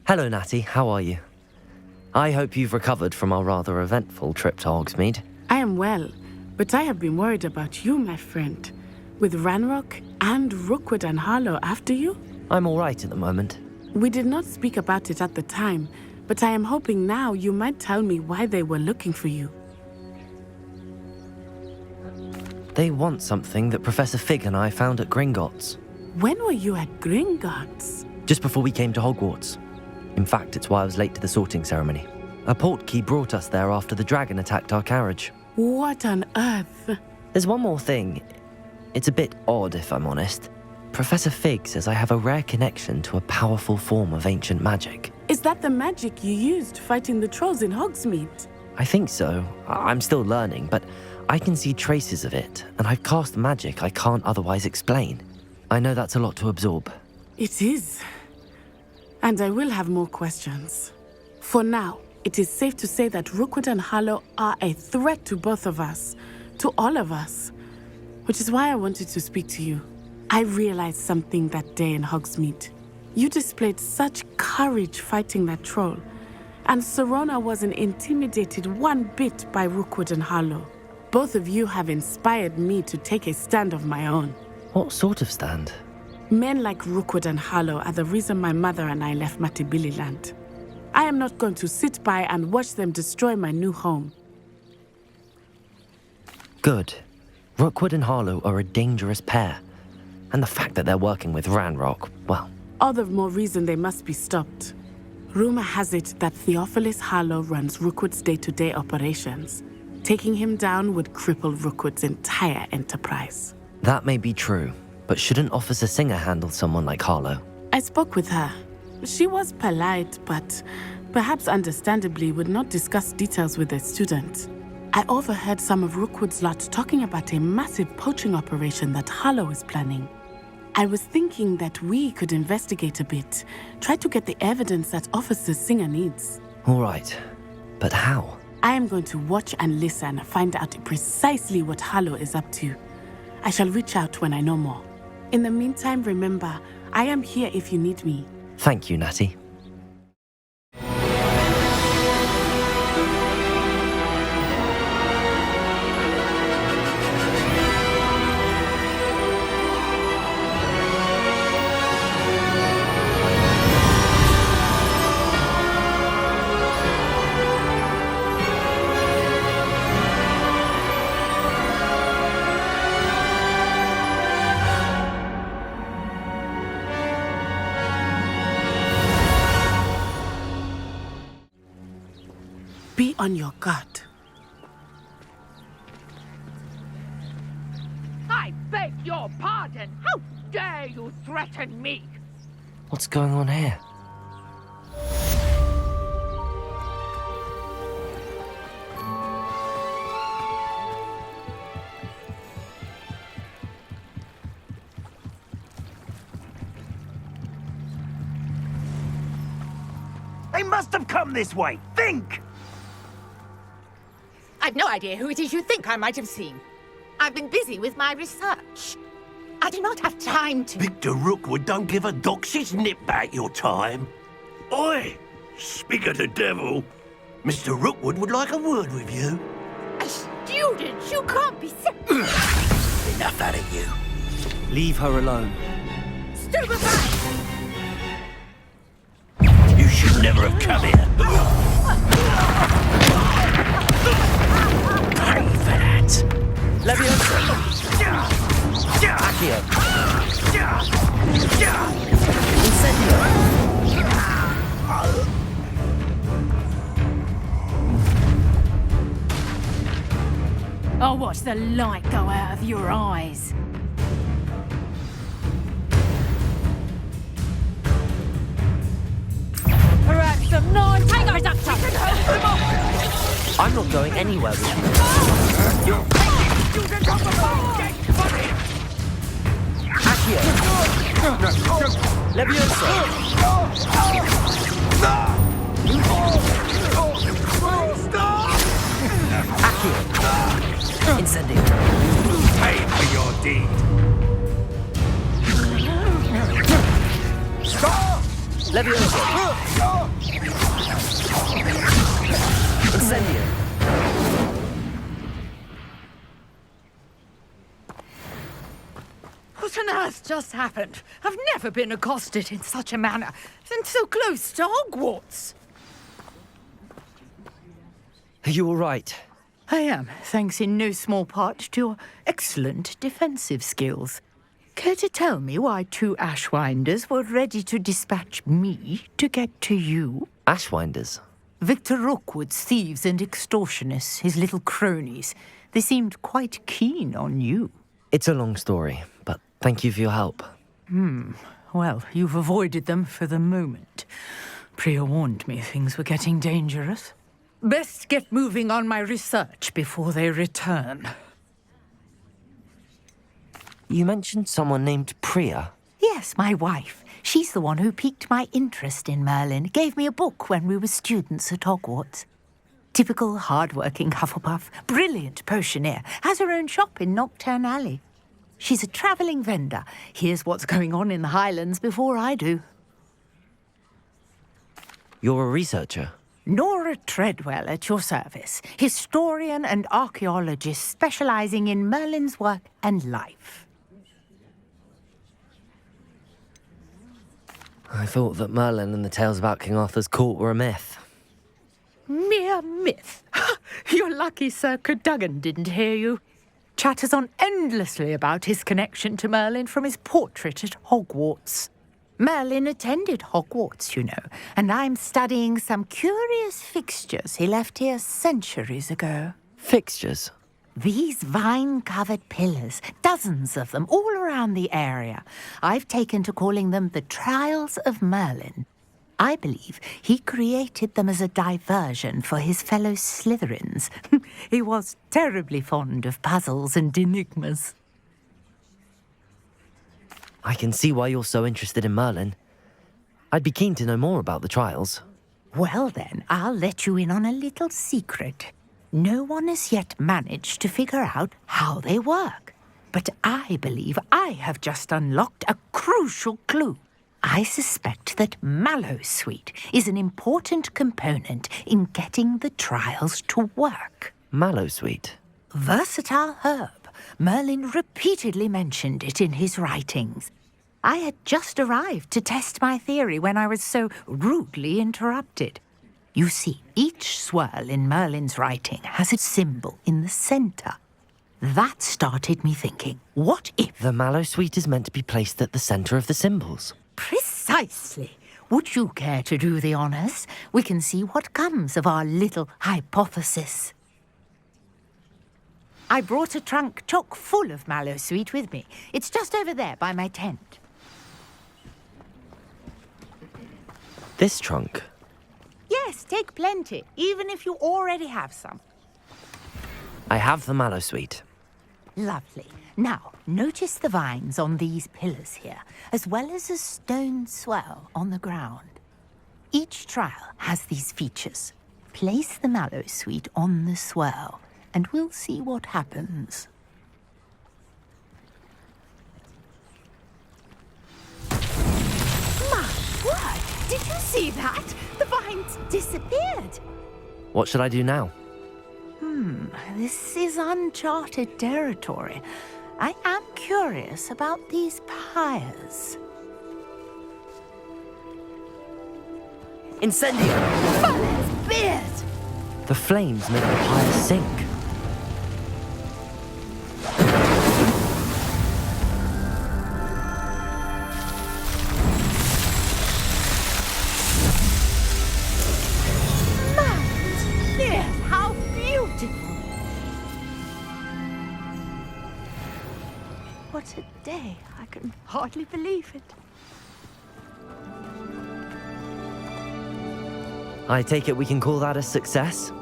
Hello, Natty. How are you? I hope you've recovered from our rather eventful trip to Hogsmeade. I am well, but I have been worried about you, my friend. With Ranrock and Rookwood and Harlow after you? I'm all right at the moment. We did not speak about it at the time, but I am hoping now you might tell me why they were looking for you. They want something that Professor Fig and I found at Gringotts. When were you at Gringotts? Just before we came to Hogwarts. In fact, it's why I was late to the sorting ceremony. A Portkey brought us there after the dragon attacked our carriage. What on earth? There's one more thing. It's a bit odd, if I'm honest. Professor Fig says I have a rare connection to a powerful form of ancient magic. Is that the magic you used fighting the trolls in Hogsmeade? I think so. I'm still learning, but I can see traces of it, and I've cast magic I can't otherwise explain. I know that's a lot to absorb. It is. And I will have more questions. For now, it is safe to say that Rookwood and Harlow are a threat to both of us, to all of us, which is why I wanted to speak to you. I realized something that day in Hogsmeade. You displayed such courage fighting that troll, and Serona wasn't intimidated one bit by Rookwood and Harlow. Both of you have inspired me to take a stand of my own. What sort of stand? Men like Rookwood and Harlow are the reason my mother and I left Matabeleland. I am not going to sit by and watch them destroy my new home. Good. Rookwood and Harlow are a dangerous pair. And the fact that they're working with Ranrock, well... All the more reason they must be stopped. Rumor has it that Theophilus Harlow runs Rookwood's day-to-day operations. Taking him down would cripple Rookwood's entire enterprise. That may be true, but shouldn't Officer Singer handle someone like Harlow? I spoke with her. She was polite, but perhaps understandably would not discuss details with a student. I overheard some of Rookwood's lot talking about a massive poaching operation that Harlow is planning. I was thinking that we could investigate a bit, try to get the evidence that Officer Singer needs. All right, but how? I am going to watch and listen, find out precisely what Harlow is up to. I shall reach out when I know more. In the meantime, remember, I am here if you need me. Thank you, Natty. Be on your guard. I beg your pardon! How dare you threaten me? What's going on here? They must have come this way. Think! I've no idea who it is you think I might have seen. I've been busy with my research. I do not have time to... Victor Rookwood don't give a dox's nip back your time. Oi! Speak of the devil. Mr. Rookwood would like a word with you. A student? You can't be sick. Enough out of you. Leave her alone. Stupefy! You should never have come here. Pay for that. Leviosa! Accio! Incendio! I'll watch the light go out of your eyes. Perhaps some non-takers up top. I'm not going anywhere with you. Accio! Leviosa! Accio! Incendio! Pay for your deed. Leviosa! Incendio! What on earth just happened? I've never been accosted in such a manner, and so close to Hogwarts. Are you all right? I am, thanks in no small part to your excellent defensive skills. Care to tell me why 2 Ashwinders were ready to dispatch me to get to you? Ashwinders? Victor Rookwood's thieves and extortionists, his little cronies. They seemed quite keen on you. It's a long story, but thank you for your help. Well, you've avoided them for the moment. Priya warned me things were getting dangerous. Best get moving on my research before they return. You mentioned someone named Priya. Yes, my wife. She's the one who piqued my interest in Merlin. Gave me a book when we were students at Hogwarts. Typical hard-working Hufflepuff, brilliant potioneer, has her own shop in Knockturn Alley. She's a travelling vendor. Hears what's going on in the Highlands before I do. You're a researcher? Nora Treadwell at your service, historian and archaeologist specialising in Merlin's work and life. I thought that Merlin and the tales about King Arthur's court were a myth. Mere myth. You're lucky Sir Cadogan didn't hear you. Chatters on endlessly about his connection to Merlin from his portrait at Hogwarts. Merlin attended Hogwarts, you know, and I'm studying some curious fixtures he left here centuries ago. Fixtures? These vine-covered pillars, dozens of them, all around the area. I've taken to calling them the Trials of Merlin. I believe he created them as a diversion for his fellow Slytherins. He was terribly fond of puzzles and enigmas. I can see why you're so interested in Merlin. I'd be keen to know more about the trials. Well then, I'll let you in on a little secret. No one has yet managed to figure out how they work. But I believe I have just unlocked a crucial clue. I suspect that mallowsweet is an important component in getting the trials to work. Mallowsweet? Versatile herb. Merlin repeatedly mentioned it in his writings. I had just arrived to test my theory when I was so rudely interrupted. You see, each swirl in Merlin's writing has a symbol in the centre. That started me thinking, what if... The mallowsweet is meant to be placed at the centre of the symbols. Precisely. Would you care to do the honours? We can see what comes of our little hypothesis. I brought a trunk chock full of mallowsweet with me. It's just over there by my tent. This trunk? Yes, take plenty, even if you already have some. I have the mallowsweet. Lovely. Now, notice the vines on these pillars here, as well as a stone swell on the ground. Each trial has these features. Place the mallowsweet on the swell, and we'll see what happens. My word! Did you see that? The vines disappeared. What should I do now? This is uncharted territory. I am curious about these pyres. Incendio! Merlin's beard! The flames make the pyre sink. Merlin's beard! How beautiful! What a day. I can hardly believe it. I take it we can call that a success?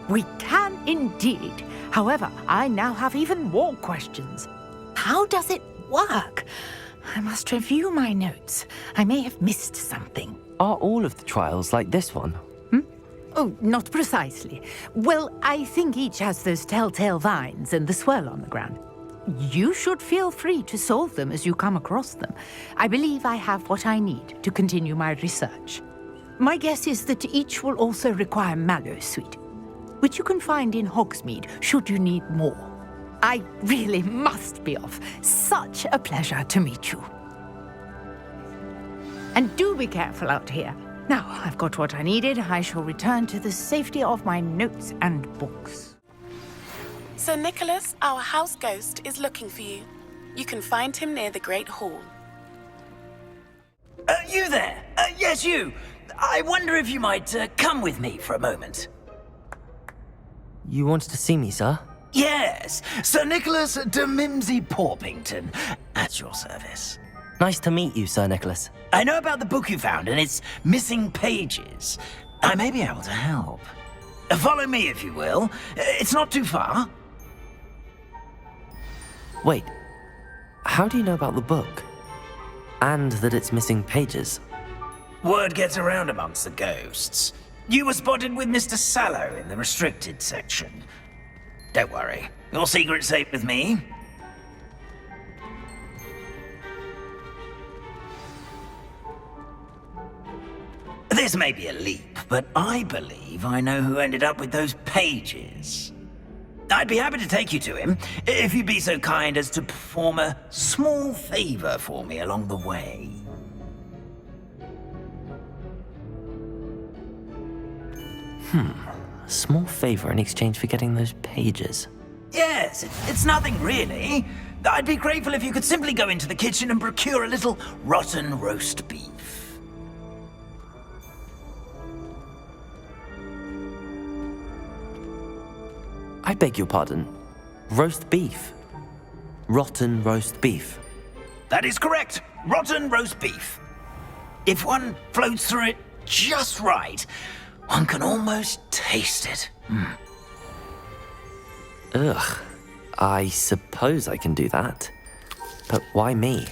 We can indeed. However, I now have even more questions. How does it work? I must review my notes. I may have missed something. Are all of the trials like this one? Oh, not precisely. Well, I think each has those telltale vines and the swirl on the ground. You should feel free to solve them as you come across them. I believe I have what I need to continue my research. My guess is that each will also require mallow sweet, which you can find in Hogsmeade should you need more. I really must be off. Such a pleasure to meet you. And do be careful out here. Now I've got what I needed, I shall return to the safety of my notes and books. Sir Nicholas, our house ghost, is looking for you. You can find him near the Great Hall. You there? Yes, you. I wonder if you might come with me for a moment. You wanted to see me, sir? Yes, Sir Nicholas de Mimsy Porpington, at your service. Nice to meet you, Sir Nicholas. I know about the book you found and its missing pages. I may be able to help. Follow me, if you will. It's not too far. Wait, how do you know about the book? And that it's missing pages? Word gets around amongst the ghosts. You were spotted with Mr. Sallow in the restricted section. Don't worry, your secret's safe with me. This may be a leap, but I believe I know who ended up with those pages. I'd be happy to take you to him, if you'd be so kind as to perform a small favor for me along the way. A small favor in exchange for getting those pages. Yes, it's nothing really. I'd be grateful if you could simply go into the kitchen and procure a little rotten roast beef. I beg your pardon. Roast beef. Rotten roast beef. That is correct. Rotten roast beef. If one floats through it just right, one can almost taste it. Ugh. I suppose I can do that. But why me?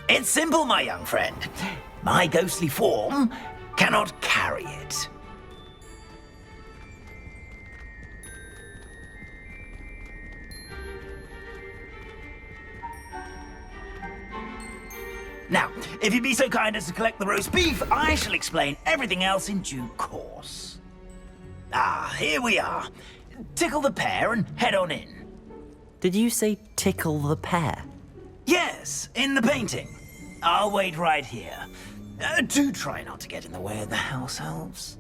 It's simple, my young friend. My ghostly form cannot carry it. Now, if you'd be so kind as to collect the roast beef, I shall explain everything else in due course. Ah, here we are. Tickle the pear and head on in. Did you say tickle the pear? Yes, in the painting. I'll wait right here. Do try not to get in the way of the house elves.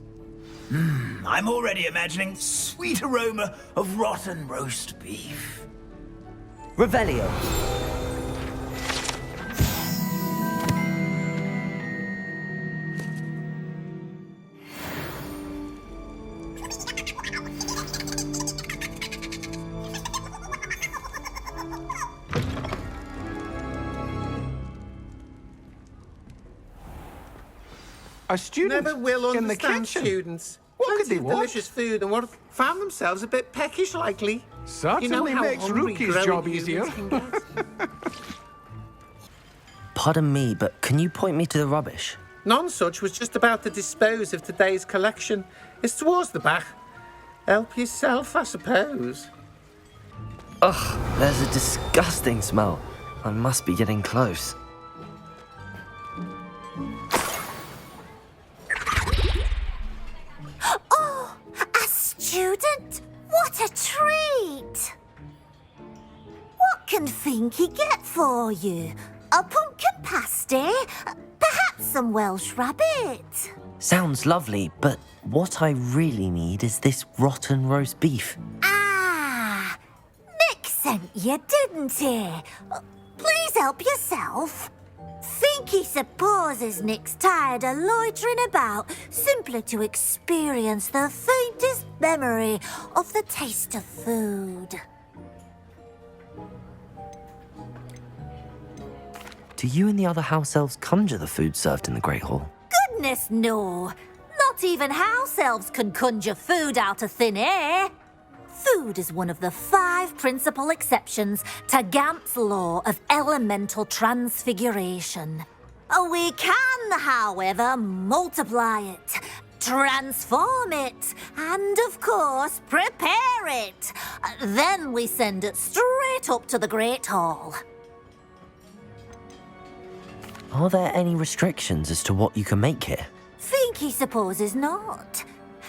I'm already imagining sweet aroma of rotten roast beef. Revelio. A student Never will in the understand kitchen. students. What could Plenty they of want? delicious food and what found themselves a bit peckish likely. Certainly makes hungry Rookie's growing job humans easier. can get. Pardon me, but can you point me to the rubbish? None such was just about to dispose of today's collection. It's towards the back. Help yourself, I suppose. Ugh, there's a disgusting smell. I must be getting close. Oh, a student? What a treat! What can Finky get for you? A pumpkin pasty? Perhaps some Welsh rabbit? Sounds lovely, but what I really need is this rotten roast beef. Ah, Nick sent you, didn't he? Please help yourself. Finky supposes Nick's tired of loitering about simply to experience the faintest memory of the taste of food. Do you and the other house elves conjure the food served in the Great Hall? Goodness, no. Not even house elves can conjure food out of thin air. Food is one of the 5 principal exceptions to Gant's law of elemental transfiguration. We can, however, multiply it, transform it, and, of course, prepare it. Then we send it straight up to the Great Hall. Are there any restrictions as to what you can make here? Finky supposes not.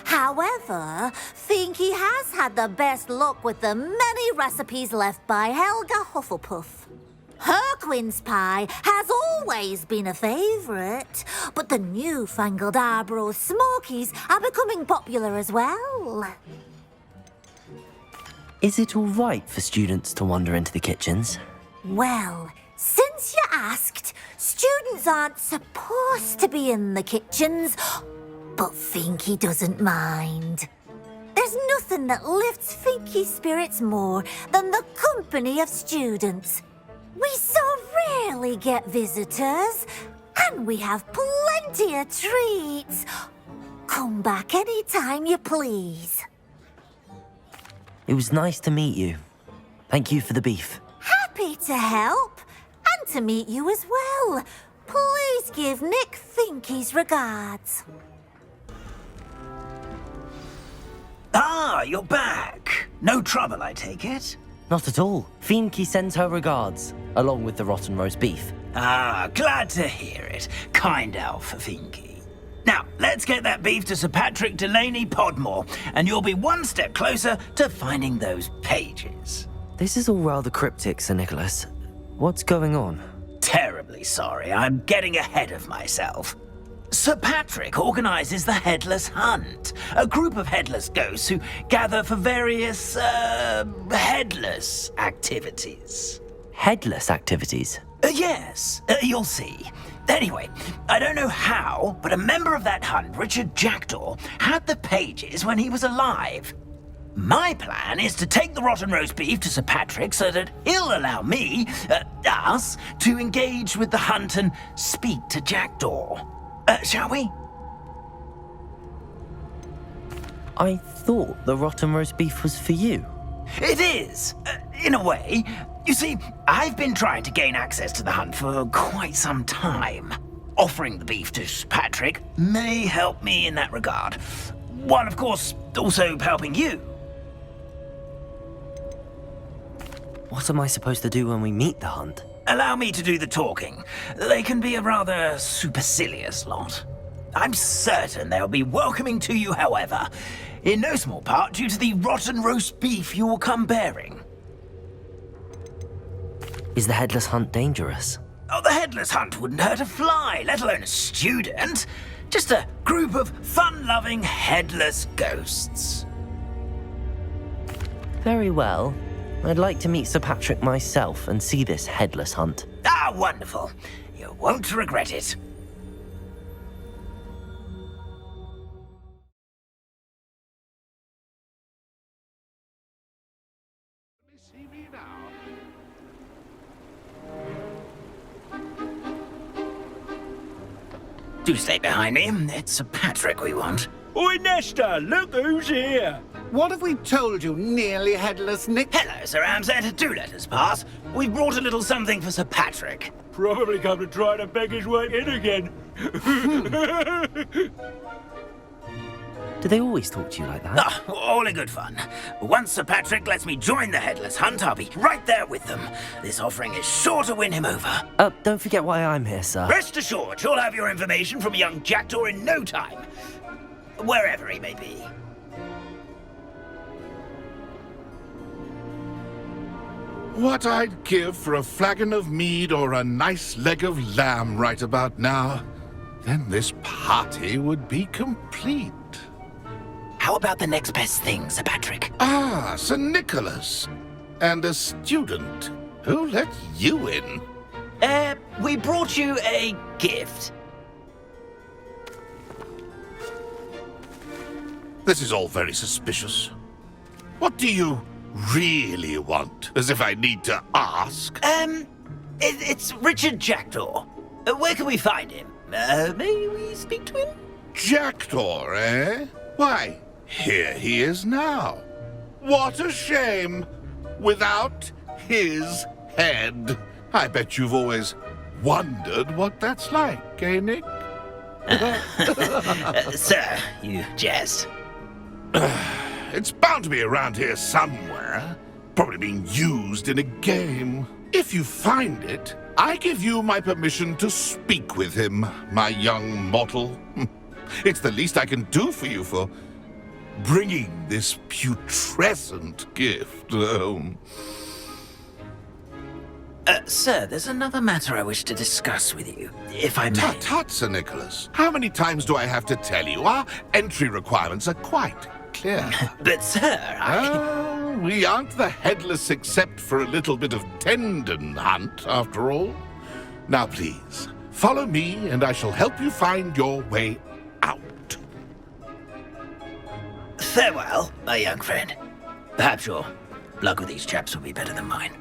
However, Finky has had the best luck with the many recipes left by Helga Hufflepuff. Her quince pie has always been a favourite, but the newfangled Arborough Smokies are becoming popular as well. Is it all right for students to wander into the kitchens? Well, since you asked, students aren't supposed to be in the kitchens, but Finky doesn't mind. There's nothing that lifts Finky's spirits more than the company of students. We so rarely get visitors, and we have plenty of treats. Come back any time you please. It was nice to meet you. Thank you for the beef. Happy to help, and to meet you as well. Please give Nick Finky's regards. Ah, you're back. No trouble, I take it? Not at all. Finky sends her regards, along with the rotten roast beef. Ah, glad to hear it. Kind elf, Finky. Now, let's get that beef to Sir Patrick Delaney Podmore, and you'll be one step closer to finding those pages. This is all rather cryptic, Sir Nicholas. What's going on? Terribly sorry, I'm getting ahead of myself. Sir Patrick organises the Headless Hunt, a group of headless ghosts who gather for various, headless activities. Headless activities? Yes, you'll see. Anyway, I don't know how, but a member of that hunt, Richard Jackdaw, had the pages when he was alive. My plan is to take the rotten roast beef to Sir Patrick so that he'll allow me, us, to engage with the hunt and speak to Jackdaw. Shall we? I thought the rotten roast beef was for you. It is, in a way. You see, I've been trying to gain access to the hunt for quite some time. Offering the beef to Patrick may help me in that regard. While, of course, also helping you. What am I supposed to do when we meet the hunt? Allow me to do the talking. They can be a rather supercilious lot. I'm certain they'll be welcoming to you, however, in no small part due to the rotten roast beef you will come bearing. Is the headless hunt dangerous? Oh, the headless hunt wouldn't hurt a fly, let alone a student. Just a group of fun-loving headless ghosts. Very well. I'd like to meet Sir Patrick myself and see this headless hunt. Ah, wonderful. You won't regret it. Do stay behind me. It's Sir Patrick we want. Oi, Nesta, look who's here. What have we told you, nearly headless Nick? Hello, Sir Amset. Do let us pass. We've brought a little something for Sir Patrick. Probably come to try to beg his way in again. Do they always talk to you like that? Ah, all in good fun. Once Sir Patrick lets me join the Headless Hunt, I'll be right there with them. This offering is sure to win him over. Don't forget why I'm here, sir. Rest assured, you'll have your information from young Jackdaw in no time. Wherever he may be. What I'd give for a flagon of mead or a nice leg of lamb right about now. Then this party would be complete. How about the next best thing, Sir Patrick? Ah, Sir Nicholas. And a student. Who let you in? We brought you a gift. This is all very suspicious. What do you really want? As if I need to ask. It's Richard Jackdaw. Where can we find him? May we speak to him? Jackdaw, eh? Why, here he is now. What a shame. Without his head. I bet you've always wondered what that's like, eh, Nick? Sir, you jest. It's bound to be around here somewhere. Probably being used in a game. If you find it, I give you my permission to speak with him, my young mortal. It's the least I can do for you for bringing this putrescent gift home. Sir, there's another matter I wish to discuss with you, if I may. Tut, tut, Sir Nicholas. How many times do I have to tell you? Our entry requirements are quite clear. But, sir, we aren't the headless except for a little bit of tendon hunt, after all. Now, please, follow me, and I shall help you find your way out. Farewell, my young friend. Perhaps your luck with these chaps will be better than mine.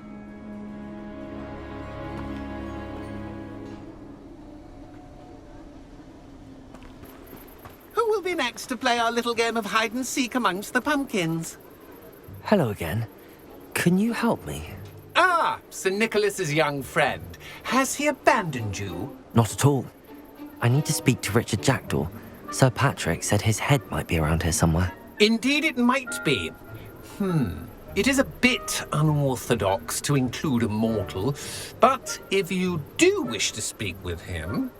Who will be next to play our little game of hide-and-seek amongst the pumpkins? Hello again. Can you help me? Ah, Sir Nicholas's young friend. Has he abandoned you? Not at all. I need to speak to Richard Jackdaw. Sir Patrick said his head might be around here somewhere. Indeed it might be. It is a bit unorthodox to include a mortal, but if you do wish to speak with him...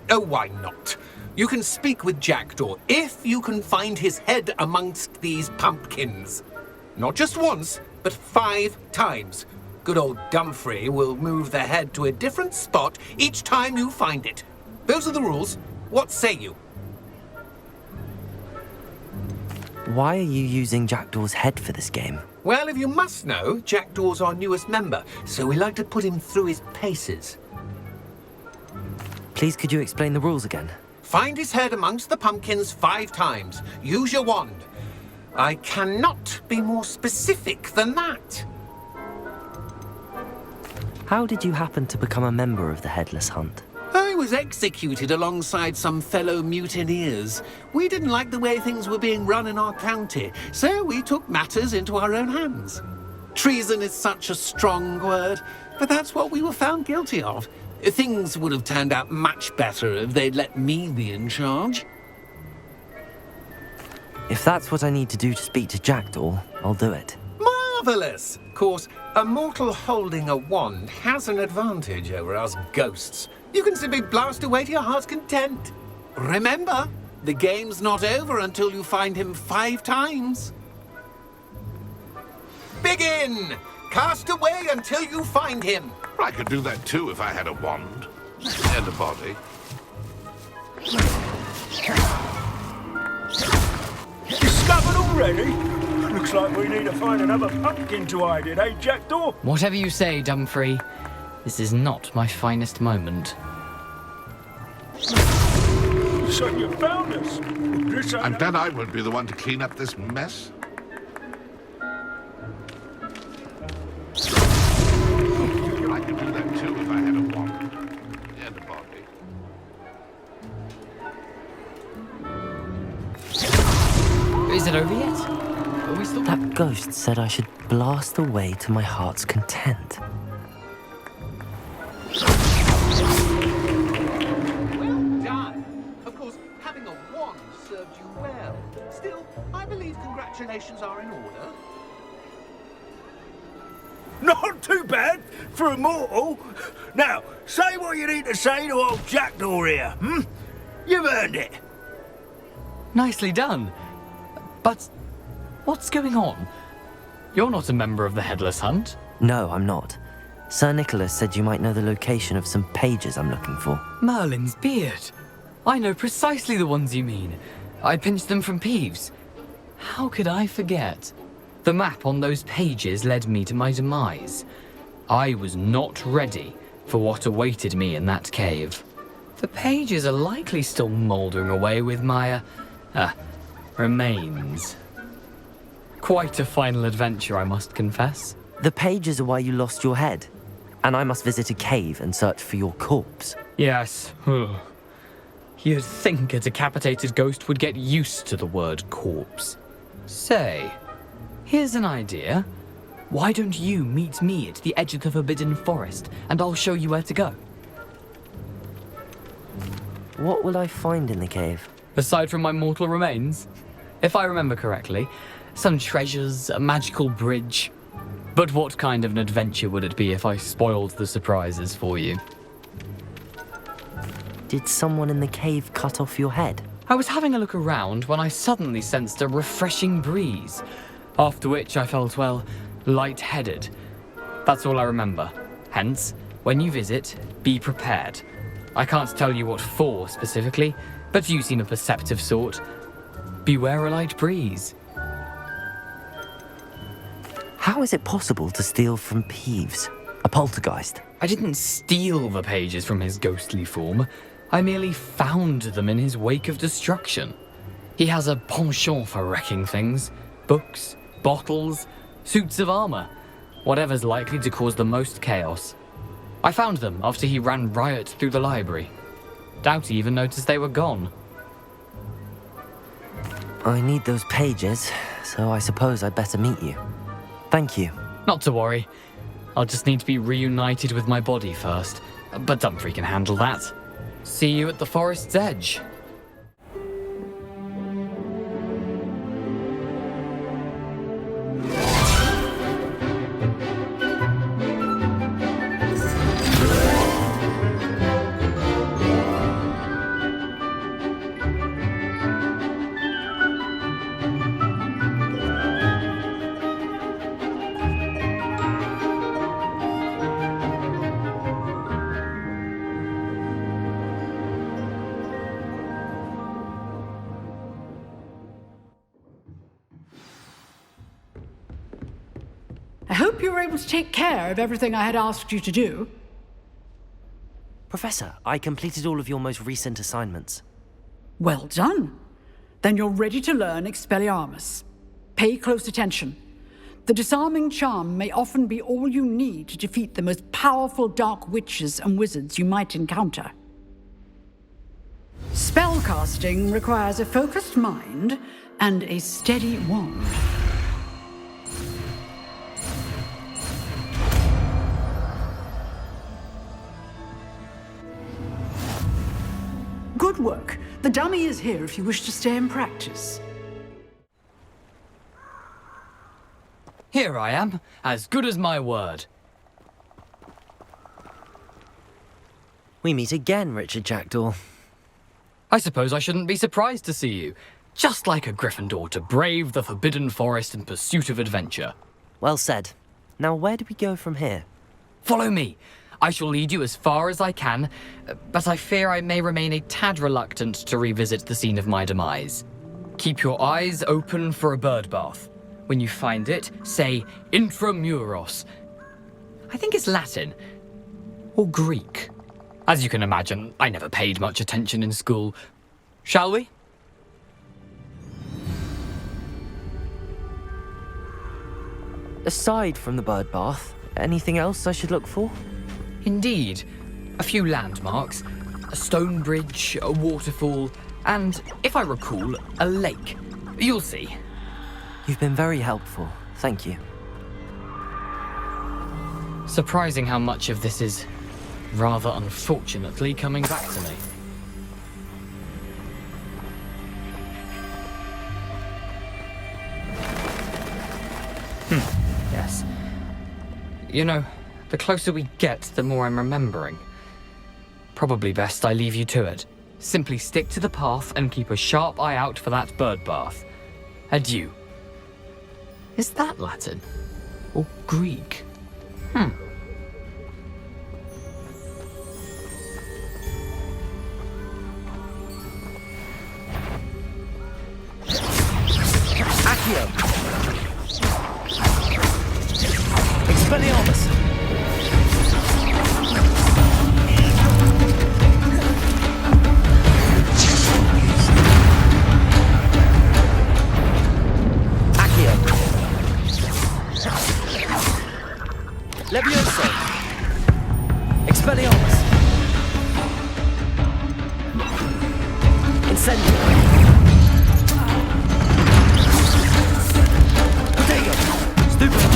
Oh, why not? You can speak with Jackdaw if you can find his head amongst these pumpkins. Not just once, but 5 times. Good old Dumfrey will move the head to a different spot each time you find it. Those are the rules. What say you? Why are you using Jackdaw's head for this game? Well, if you must know, Jackdaw's our newest member, so we like to put him through his paces. Please, could you explain the rules again? Find his head amongst the pumpkins 5 times. Use your wand. I cannot be more specific than that. How did you happen to become a member of the Headless Hunt? I was executed alongside some fellow mutineers. We didn't like the way things were being run in our county, so we took matters into our own hands. Treason is such a strong word, but that's what we were found guilty of. Things would have turned out much better if they'd let me be in charge. If that's what I need to do to speak to Jackdaw, I'll do it. Marvellous! Of course, a mortal holding a wand has an advantage over us ghosts. You can simply blast away to your heart's content. Remember, the game's not over until you find him 5 times. Begin! Cast away until you find him. I could do that too if I had a wand and a body. Discovered already? Looks like we need to find another pumpkin to hide in, eh, Jackdaw? Whatever you say, Dumfrey. This is not my finest moment. So you found us. I'm glad I won't be the one to clean up this mess. I could do that too if I had a wand and a body. Is it over yet? Are we still... That ghost said I should blast away to my heart's content. Well done. Of course, having a wand served you well. Still, I believe congratulations are in order. Not too bad for a mortal. Now, say what you need to say to old Jackdaw here, You've earned it. Nicely done. But what's going on? You're not a member of the Headless Hunt. No, I'm not. Sir Nicholas said you might know the location of some pages I'm looking for. Merlin's beard. I know precisely the ones you mean. I pinched them from Peeves. How could I forget? The map on those pages led me to my demise. I was not ready for what awaited me in that cave. The pages are likely still mouldering away with my, remains. Quite a final adventure, I must confess. The pages are why you lost your head, and I must visit a cave and search for your corpse. Yes. You'd think a decapitated ghost would get used to the word corpse. Say, here's an idea. Why don't you meet me at the edge of the Forbidden Forest, and I'll show you where to go? What will I find in the cave? Aside from my mortal remains, if I remember correctly, some treasures, a magical bridge. But what kind of an adventure would it be if I spoiled the surprises for you? Did someone in the cave cut off your head? I was having a look around when I suddenly sensed a refreshing breeze, after which I felt, well, lightheaded. That's all I remember. Hence, when you visit, be prepared. I can't tell you what for specifically, but you seem a perceptive sort. Beware a light breeze. How is it possible to steal from Peeves? A poltergeist? I didn't steal the pages from his ghostly form. I merely found them in his wake of destruction. He has a penchant for wrecking things. Books, bottles, suits of armor. Whatever's likely to cause the most chaos. I found them after he ran riot through the library. Doubt he even noticed they were gone. I need those pages, so I suppose I'd better meet you. Thank you. Not to worry. I'll just need to be reunited with my body first. But Dumfries can handle that. See you at the forest's edge. I hope you were able to take care of everything I had asked you to do. Professor, I completed all of your most recent assignments. Well done. Then you're ready to learn Expelliarmus. Pay close attention. The disarming charm may often be all you need to defeat the most powerful dark witches and wizards you might encounter. Spellcasting requires a focused mind and a steady wand. Good work. The dummy is here if you wish to stay and practice. Here I am, as good as my word. We meet again, Richard Jackdaw. I suppose I shouldn't be surprised to see you. Just like a Gryffindor to brave the Forbidden Forest in pursuit of adventure. Well said. Now where do we go from here? Follow me. I shall lead you as far as I can, but I fear I may remain a tad reluctant to revisit the scene of my demise. Keep your eyes open for a bird bath. When you find it, say intramuros. I think it's Latin. Or Greek. As you can imagine, I never paid much attention in school. Shall we? Aside from the bird bath, anything else I should look for? Indeed. A few landmarks, a stone bridge, a waterfall, and, if I recall, a lake. You'll see. You've been very helpful. Thank you. Surprising how much of this is, rather unfortunately, coming back to me. Yes. You know, the closer we get, the more I'm remembering. Probably best I leave you to it. Simply stick to the path and keep a sharp eye out for that bird bath. Adieu. Is that Latin? Or Greek? Accio! Expelliarmus! Accio! Levioso! Expelliarmus! Incendio! Stupefy!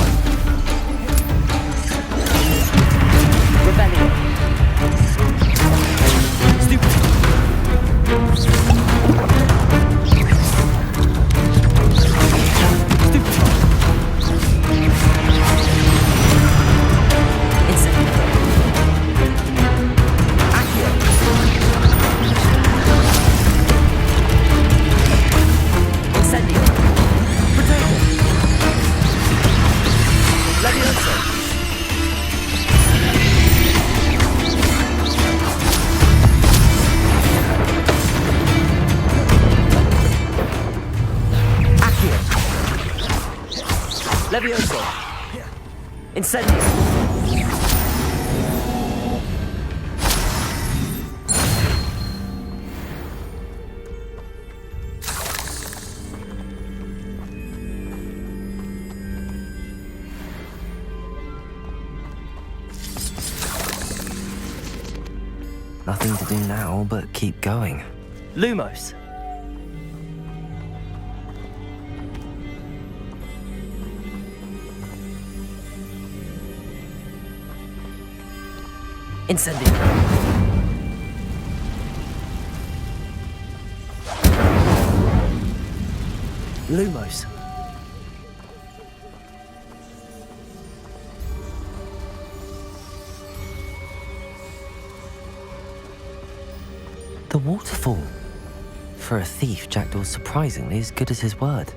Levioso! Incendio! Nothing to do now but keep going. Lumos! Incendio! Lumos! The waterfall. For a thief, Jackdaw's surprisingly as good as his word.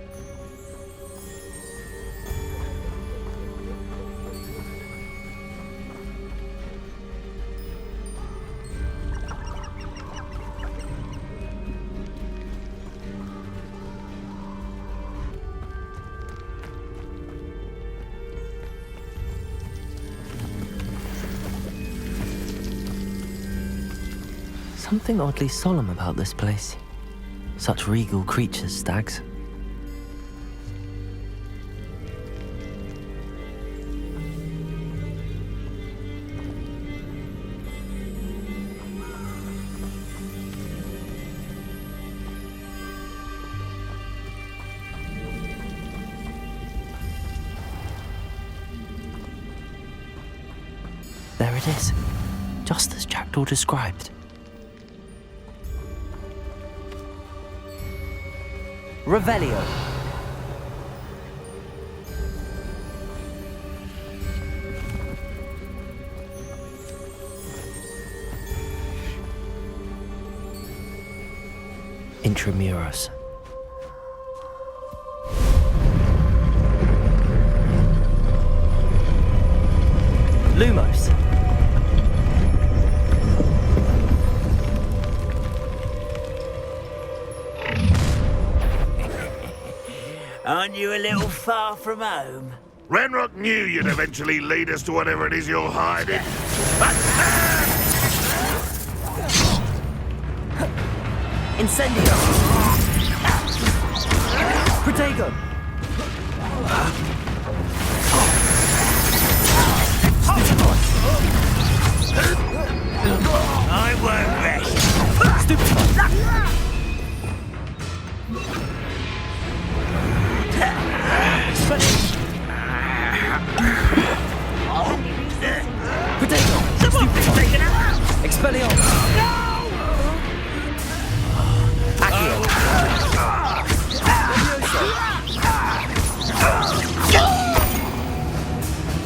Something oddly solemn about this place. Such regal creatures, stags. There it is, just as Jackdaw described. Revelio. Intramuros. Lumos. Aren't you a little far from home? Ranrock knew you'd eventually lead us to whatever it is you're hiding. Incendio! Protego! I won't rest. Protego! Expelliarmus! Accio!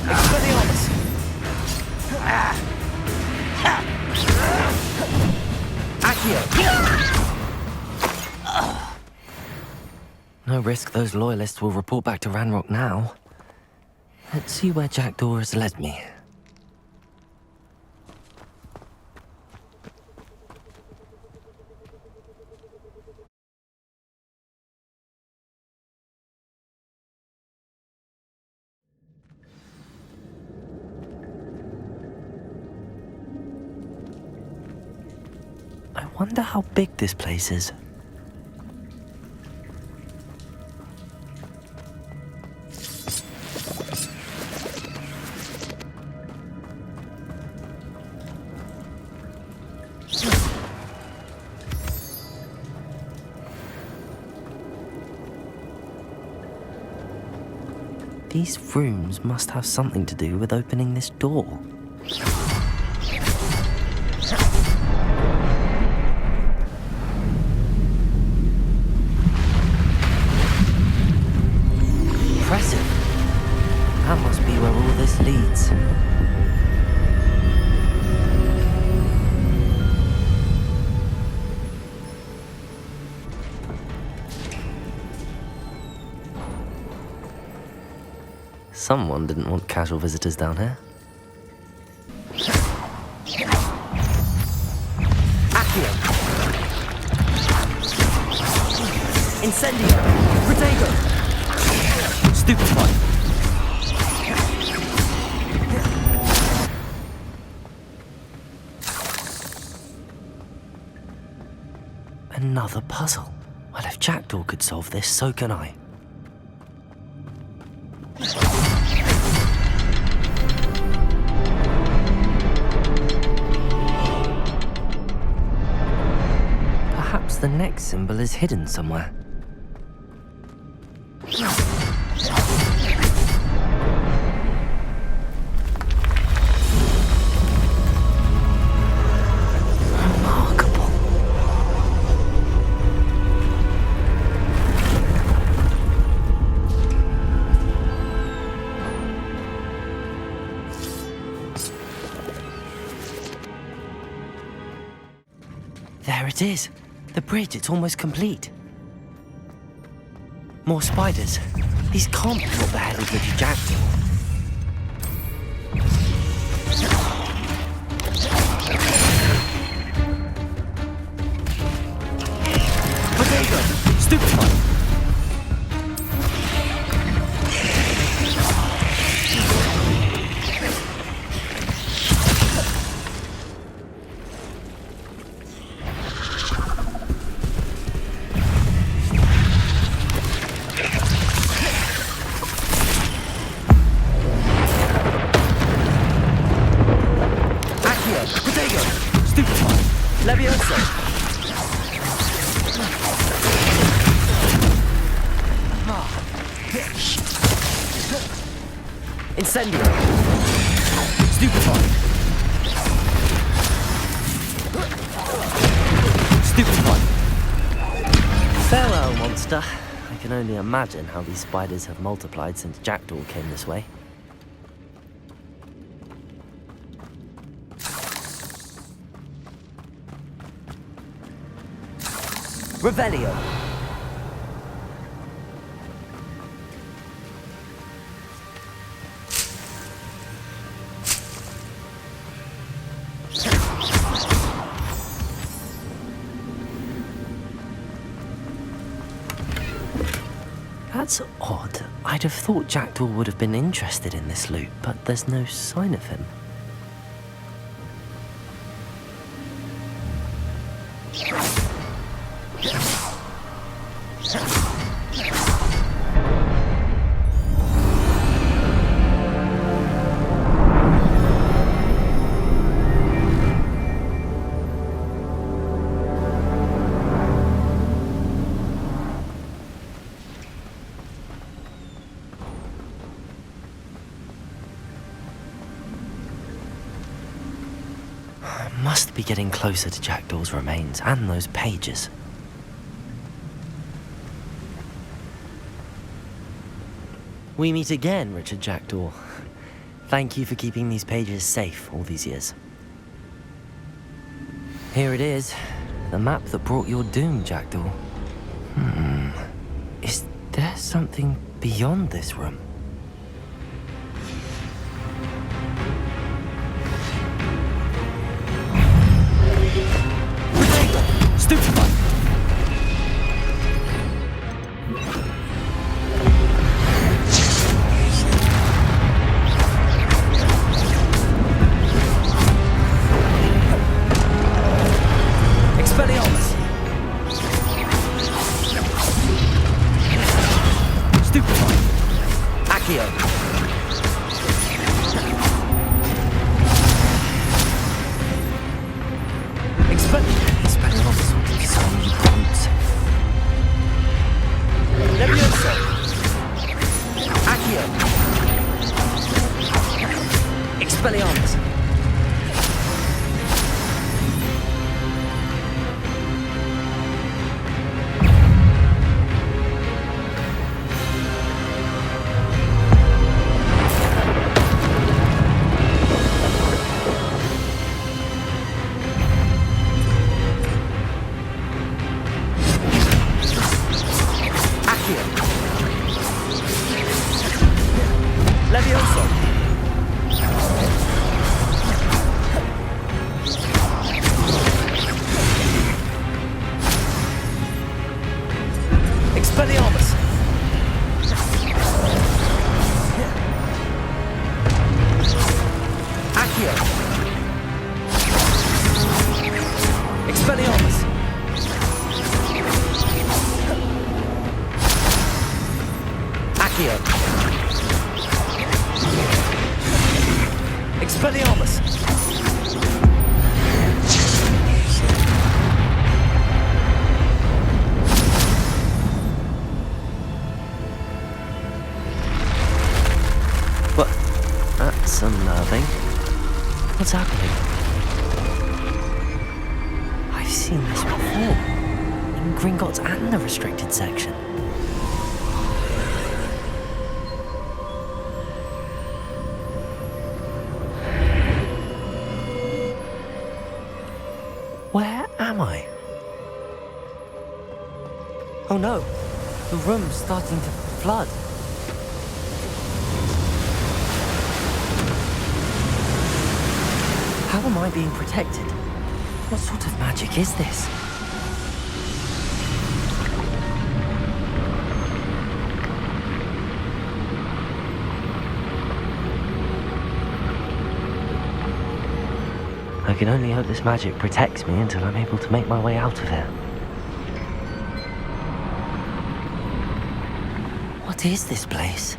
Expelliarmus! Accio! No risk those loyalists will report back to Ranrock now. Let's see where Jackdaw has led me. I wonder how big this place is. These rooms must have something to do with opening this door. Impressive. That must be where all this leads. Someone didn't want casual visitors down here. Accio! Incendio! Protego! Stupefy! Another puzzle. Well, if Jackdaw could solve this, so can I. Perhaps the next symbol is hidden somewhere. There it is. The bridge, it's almost complete. More spiders. These can't be what the hell is with Jackdaw. Potato! Stupefy! Incendio! Stupefy! Stupefy! Farewell, monster. I can only imagine how these spiders have multiplied since Jackdaw came this way. Revelio! That's odd. I'd have thought Jackdaw would have been interested in this loot, but there's no sign of him. Must be getting closer to Jackdaw's remains and those pages. We meet again, Richard Jackdaw. Thank you for keeping these pages safe all these years. Here it is, the map that brought your doom, Jackdaw. Is there something beyond this room? Stupefy! Expelliarmus! Stupefy! Accio! Expelliarmus will be so many brutes. Levioso! Accio! Expelliarmus! Levioso! Expelliarmus! Accio! Expelliarmus! Accio. Expelliarmus. What? That's unnerving. What's happening? I've seen this before. In Gringotts and the restricted section. Where am I? Oh no, the room's starting to flood. How am I being protected? What sort of magic is this? I can only hope this magic protects me until I'm able to make my way out of here. What is this place?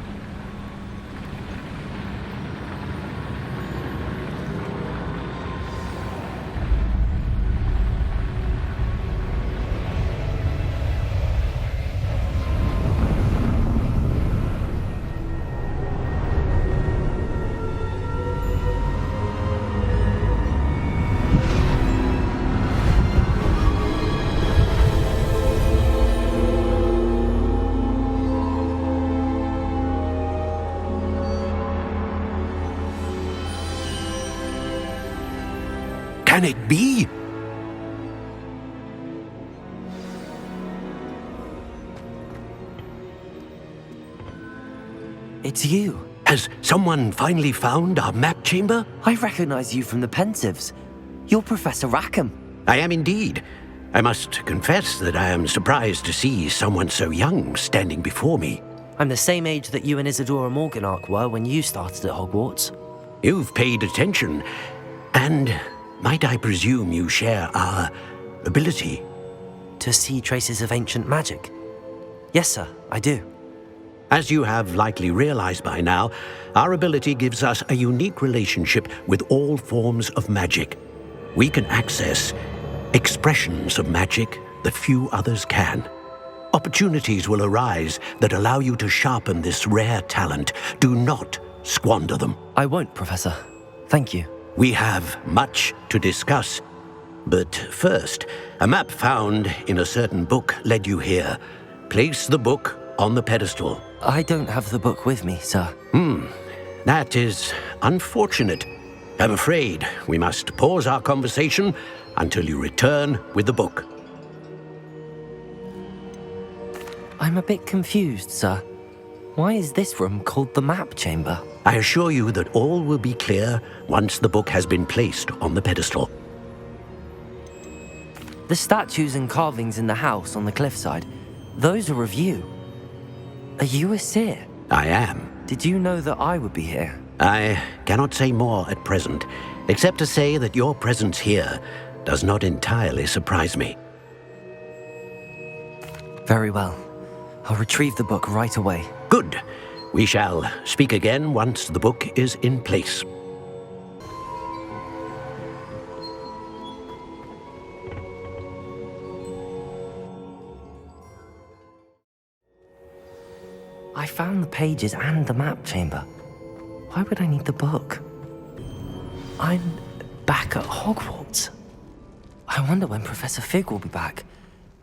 Can it be? It's you. Has someone finally found our map chamber? I recognize you from the Pensives. You're Professor Rackham. I am indeed. I must confess that I am surprised to see someone so young standing before me. I'm the same age that you and Isadora Morganach were when you started at Hogwarts. You've paid attention, and might I presume you share our ability? To see traces of ancient magic? Yes, sir, I do. As you have likely realized by now, our ability gives us a unique relationship with all forms of magic. We can access expressions of magic that few others can. Opportunities will arise that allow you to sharpen this rare talent. Do not squander them. I won't, Professor. Thank you. We have much to discuss. But first, a map found in a certain book led you here. Place the book on the pedestal. I don't have the book with me, sir. That is unfortunate. I'm afraid we must pause our conversation until you return with the book. I'm a bit confused, sir. Why is this room called the map chamber? I assure you that all will be clear once the book has been placed on the pedestal. The statues and carvings in the house on the cliffside, those are of you. Are you a seer? I am. Did you know that I would be here? I cannot say more at present, except to say that your presence here does not entirely surprise me. Very well. I'll retrieve the book right away. Good. We shall speak again once the book is in place. I found the pages and the map chamber. Why would I need the book? I'm back at Hogwarts. I wonder when Professor Fig will be back.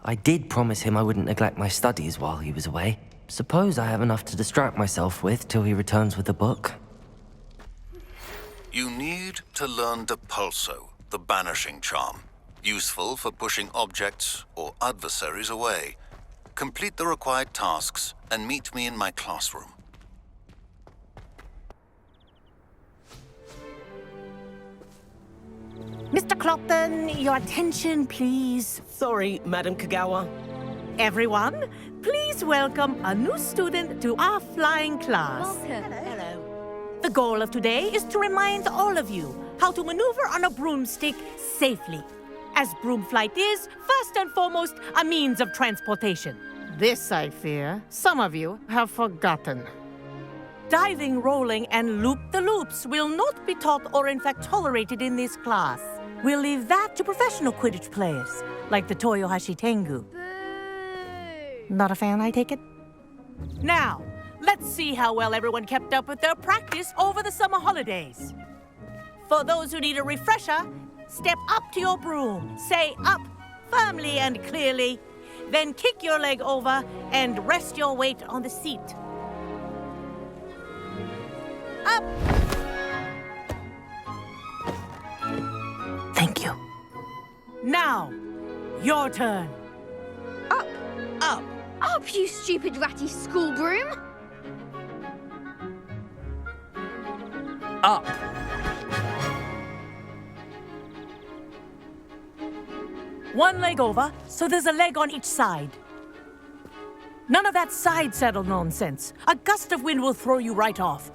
I did promise him I wouldn't neglect my studies while he was away. Suppose I have enough to distract myself with till he returns with the book. You need to learn Depulso, the banishing charm. Useful for pushing objects or adversaries away. Complete the required tasks and meet me in my classroom. Mr. Clopton, your attention, please. Sorry, Madam Kagawa. Everyone, please welcome a new student to our flying class. Hello. The goal of today is to remind all of you how to maneuver on a broomstick safely, as broom flight is, first and foremost, a means of transportation. This, I fear, some of you have forgotten. Diving, rolling, and loop-the-loops will not be taught or in fact tolerated in this class. We'll leave that to professional Quidditch players, like the Toyohashi Tengu. Not a fan, I take it? Now, let's see how well everyone kept up with their practice over the summer holidays. For those who need a refresher, step up to your broom, say up firmly and clearly, then kick your leg over and rest your weight on the seat. Up! Thank you. Now, your turn. Up. Up. Up, you stupid ratty school broom. Up. One leg over, so there's a leg on each side. None of that side saddle nonsense. A gust of wind will throw you right off.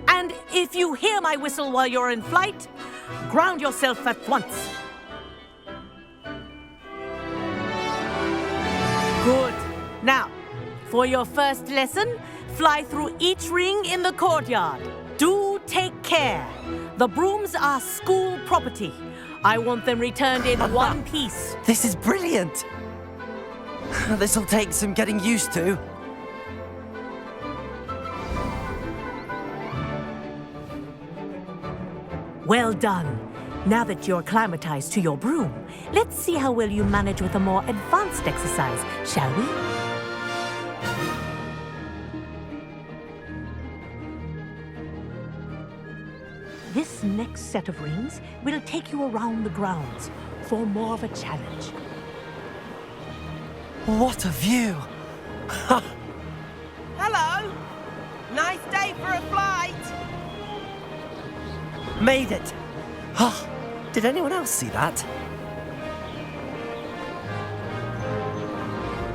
And if you hear my whistle while you're in flight, ground yourself at once. Good. Now, for your first lesson, fly through each ring in the courtyard. Do take care. The brooms are school property. I want them returned in one piece. This is brilliant. This'll take some getting used to. Well done. Now that you're acclimatized to your broom, let's see how well you manage with a more advanced exercise, shall we? This next set of rings will take you around the grounds for more of a challenge. What a view! Hello! Nice day for a flight! Made it! Oh, did anyone else see that?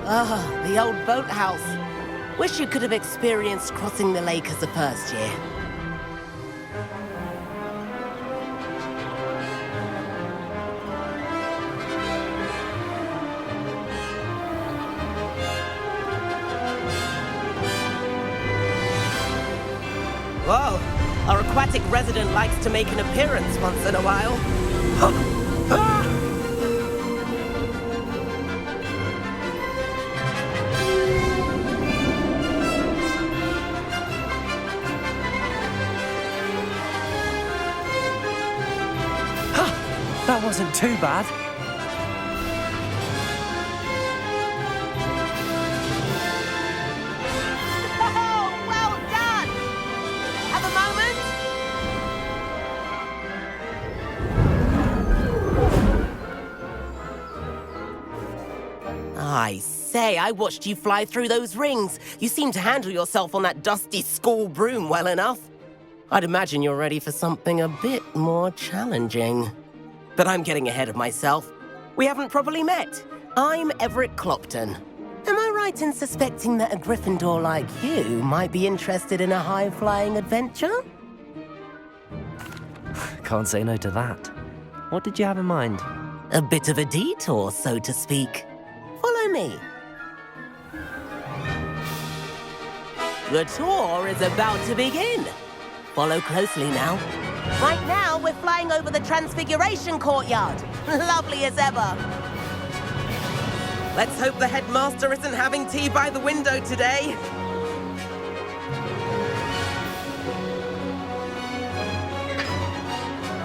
Ah, the old boathouse. Wish you could have experienced crossing the lake as a first year. Whoa, our aquatic resident likes to make an appearance once in a while. That wasn't too bad. Oh, well done! Have a moment? I say, I watched you fly through those rings. You seem to handle yourself on that dusty school broom well enough. I'd imagine you're ready for something a bit more challenging. But I'm getting ahead of myself. We haven't properly met. I'm Everett Clopton. Am I right in suspecting that a Gryffindor like you might be interested in a high-flying adventure? Can't say no to that. What did you have in mind? A bit of a detour, so to speak. Follow me. The tour is about to begin. Follow closely now. Right now, we're flying over the Transfiguration Courtyard. Lovely as ever. Let's hope the headmaster isn't having tea by the window today.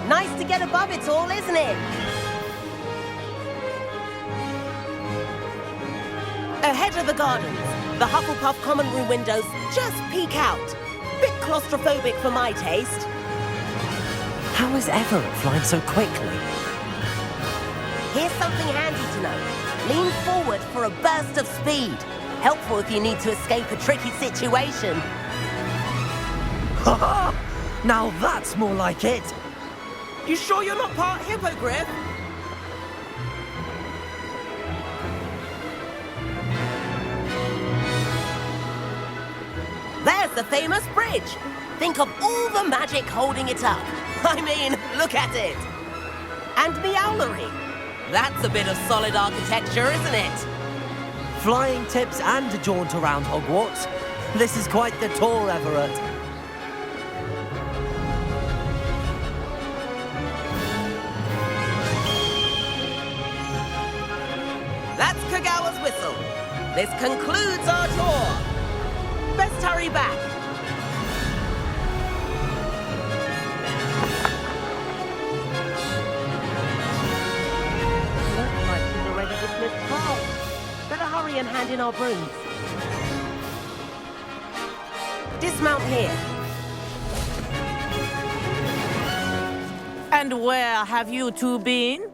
Nice to get above it all, isn't it? Ahead of the gardens, the Hufflepuff common room windows just peek out. Bit claustrophobic for my taste. How is Everett flying so quickly? Here's something handy to know. Lean forward for a burst of speed. Helpful if you need to escape a tricky situation. Ha ha! Now that's more like it! You sure you're not part hippogriff? There's the famous bridge. Think of all the magic holding it up. I mean, look at it. And the owlery. That's a bit of solid architecture, isn't it? Flying tips and a jaunt around Hogwarts. This is quite the tour, Everett. That's Kagawa's whistle. This concludes our tour. Best hurry back. Looks like she's already dismissed class. Better hurry and hand in our brooms. Dismount here. And where have you two been?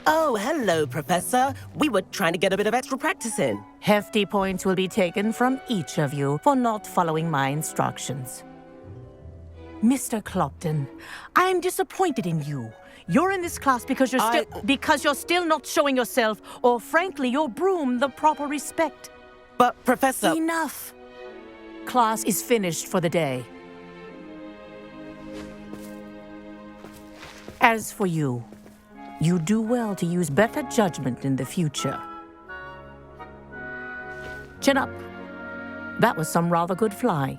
Oh, hello, Professor. We were trying to get a bit of extra practice in. Hefty points will be taken from each of you for not following my instructions. Mr. Clopton, I'm disappointed in you. You're in this class because you're still not showing yourself, or frankly, your broom the proper respect. But, Professor... Enough. Class is finished for the day. As for you, you do well to use better judgment in the future. Chin up. That was some rather good flying.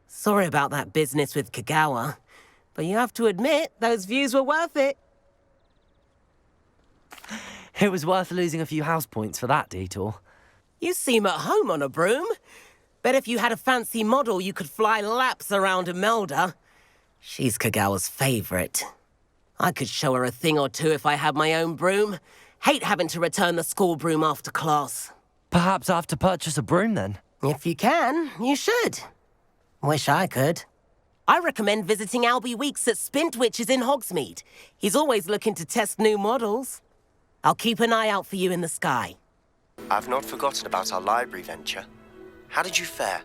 Sorry about that business with Kagawa, but you have to admit, those views were worth it. It was worth losing a few house points for that detour. You seem at home on a broom. Bet if you had a fancy model, you could fly laps around Imelda. She's Kagawa's favorite. I could show her a thing or two if I had my own broom. Hate having to return the school broom after class. Perhaps I have to purchase a broom then? If you can, you should. Wish I could. I recommend visiting Albie Weeks at Spintwitches in Hogsmeade. He's always looking to test new models. I'll keep an eye out for you in the sky. I've not forgotten about our library venture. How did you fare?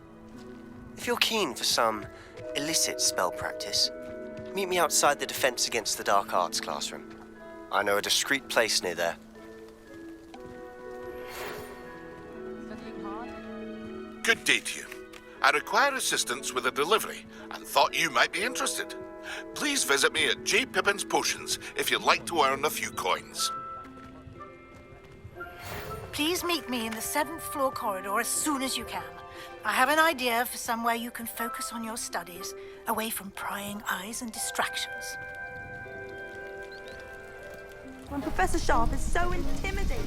If you're keen for some illicit spell practice, meet me outside the Defense Against the Dark Arts classroom. I know a discreet place near there. Good day to you. I require assistance with a delivery and thought you might be interested. Please visit me at J. Pippin's Potions if you'd like to earn a few coins. Please meet me in the 7th floor corridor as soon as you can. I have an idea for somewhere you can focus on your studies, away from prying eyes and distractions. When Professor Sharp is so intimidating.